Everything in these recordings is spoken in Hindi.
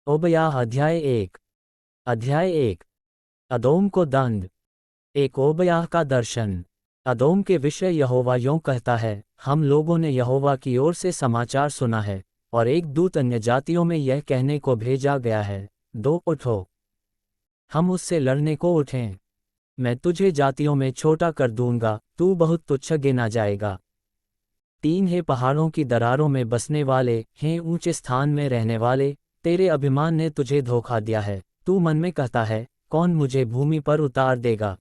ओबयाह अध्याय 1। अदोम को दंड। एक ओबयाह का दर्शन। अदोम के विषय यहोवा यों कहता है, हम लोगों ने यहोवा की ओर से समाचार सुना है, और एक दूत अन्य जातियों में यह कहने को भेजा गया है, दो उठो, हम उससे लड़ने को उठें। मैं तुझे जातियों में छोटा कर दूंगा, तू बहुत तुच्छ गिना जाएगा। 3 हे पहाड़ों की दरारों में बसने वाले, हे ऊंचे स्थान में रहने वाले, तेरे अभिमान ने तुझे धोखा दिया है। तू मन में कहता है, कौन मुझे भूमि पर उतार देगा।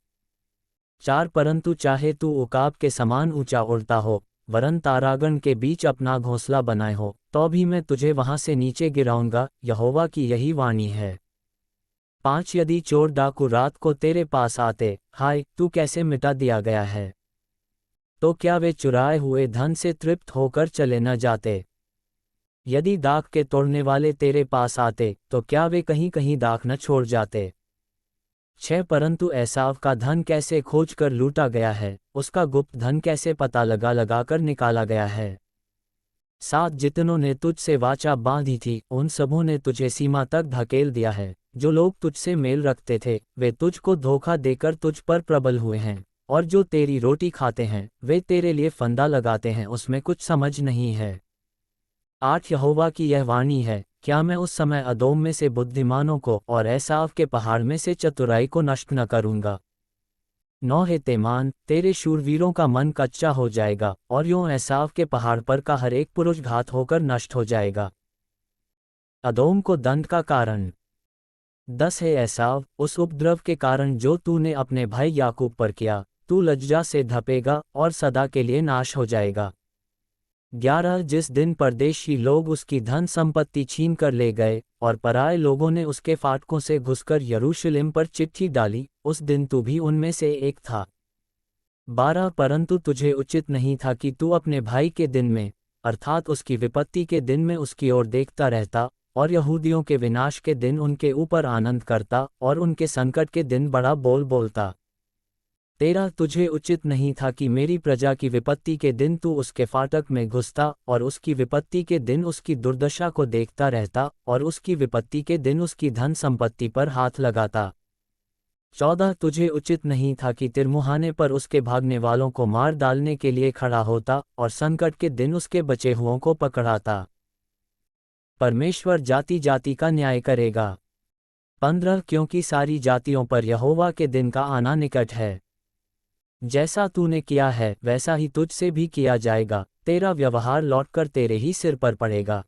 4 परंतु चाहे तू उकाब के समान ऊंचा उड़ता हो, वरन तारागण के बीच अपना घोंसला बनाए हो, तो भी मैं तुझे वहां से नीचे गिराऊंगा, यहोवा की यही वाणी है। 5 यदि चोर डाकू रात को तेरे पास आते, हाय तू कैसे मिटा दिया गया है, तो क्या वे चुराए हुए धन से तृप्त होकर चले न जाते। यदि दाख के तोड़ने वाले तेरे पास आते, तो क्या वे कहीं कहीं दाख न छोड़ जाते। 6 परंतु एसाव का धन कैसे खोज कर लूटा गया है, उसका गुप्त धन कैसे पता लगा कर निकाला गया है। 7 जितनों ने तुझसे वाचा बांधी थी, उन सबों ने तुझे सीमा तक धकेल दिया है। जो लोग तुझसे मेल रखते थे, वे तुझको धोखा देकर तुझ पर प्रबल हुए हैं, और जो तेरी रोटी खाते हैं, वे तेरे लिए फंदा लगाते हैं, उसमें कुछ समझ नहीं है। 8 यहोवा की यह वाणी है, क्या मैं उस समय अदोम में से बुद्धिमानों को और एसाव के पहाड़ में से चतुराई को नष्ट न करूंगा। 9 हे तेमान, तेरे शूरवीरों का मन कच्चा हो जाएगा, और यों एसाव के पहाड़ पर का हर एक पुरुष घात होकर नष्ट हो जाएगा। अदोम को दंड का कारण। 10 हे एसाव, उस उपद्रव के कारण जो तूने अपने भाई याकूब पर किया, तू लज्जा से धपेगा और सदा के लिए नाश हो जाएगा। 11 जिस दिन परदेशी लोग उसकी धन संपत्ति छीन कर ले गए, और पराए लोगों ने उसके फाटकों से घुसकर यरूशलेम पर चिट्ठी डाली, उस दिन तू भी उनमें से एक था। 12 परंतु तुझे उचित नहीं था कि तू अपने भाई के दिन में, अर्थात उसकी विपत्ति के दिन में उसकी ओर देखता रहता, और यहूदियों के विनाश के दिन उनके ऊपर आनंद करता, और उनके संकट के दिन बड़ा बोल बोलता। 13 तुझे उचित नहीं था कि मेरी प्रजा की विपत्ति के दिन तू उसके फाटक में घुसता, और उसकी विपत्ति के दिन उसकी दुर्दशा को देखता रहता, और उसकी विपत्ति के दिन उसकी धन संपत्ति पर हाथ लगाता। 14 तुझे उचित नहीं था कि तिरमुहाने पर उसके भागने वालों को मार डालने के लिए खड़ा होता, और संकट के दिन उसके बचे हुओं को पकड़ाता। परमेश्वर जाति जाति का न्याय करेगा। 15 क्योंकि सारी जातियों पर यहोवा के दिन का आना निकट है। जैसा तूने किया है, वैसा ही तुझसे भी किया जाएगा, तेरा व्यवहार लौटकर तेरे ही सिर पर पड़ेगा।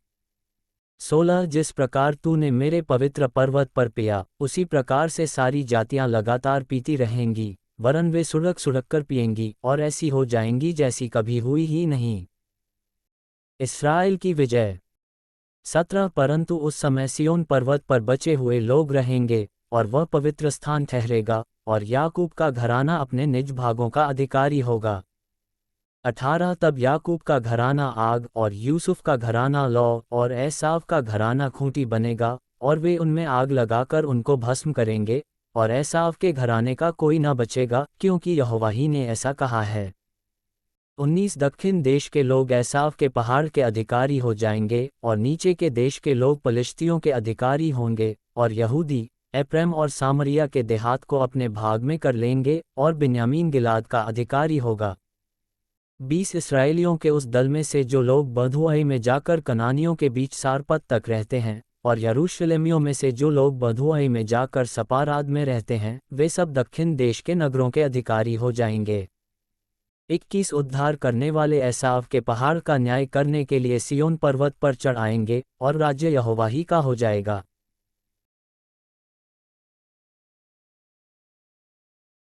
16 जिस प्रकार तूने मेरे पवित्र पर्वत पर पिया, उसी प्रकार से सारी जातियां लगातार पीती रहेंगी, वरन वे सुड़क सुड़क कर पिएंगी, और ऐसी हो जाएंगी जैसी कभी हुई ही नहीं। इस्राएल की विजय। 17 परंतु उस समय सिय्योन पर्वत पर बचे हुए लोग रहेंगे, और वह पवित्र स्थान ठहरेगा, और याकूब का घराना अपने निज भागों का अधिकारी होगा। 18 तब याकूब का घराना आग, और यूसुफ का घराना लौ, और एसाव का घराना खूंटी बनेगा, और वे उनमें आग लगाकर उनको भस्म करेंगे, और एसाव के घराने का कोई न बचेगा, क्योंकि यहोवा ही ने ऐसा कहा है। 19 दक्षिण देश के लोग एसाव के पहाड़ के अधिकारी हो जाएंगे, और नीचे के देश के लोग पलिश्तियों के अधिकारी होंगे, और यहूदी एप्रैम और सामरिया के देहात को अपने भाग में कर लेंगे, और बिन्यामीन गिलाद का अधिकारी होगा। 20 इस्राएलियों के उस दल में से जो लोग बधुआई में जाकर कनानियों के बीच सारपत तक रहते हैं, और यरूशलेमियों में से जो लोग बधुआई में जाकर सपाराद में रहते हैं, वे सब दक्षिण देश के नगरों के अधिकारी हो जाएंगे। 21 उद्धार करने वाले एसाव के पहाड़ का न्याय करने के लिए सिय्योन पर्वत पर चढ़ आएंगे, और राज्य यहोवा ही का हो जाएगा।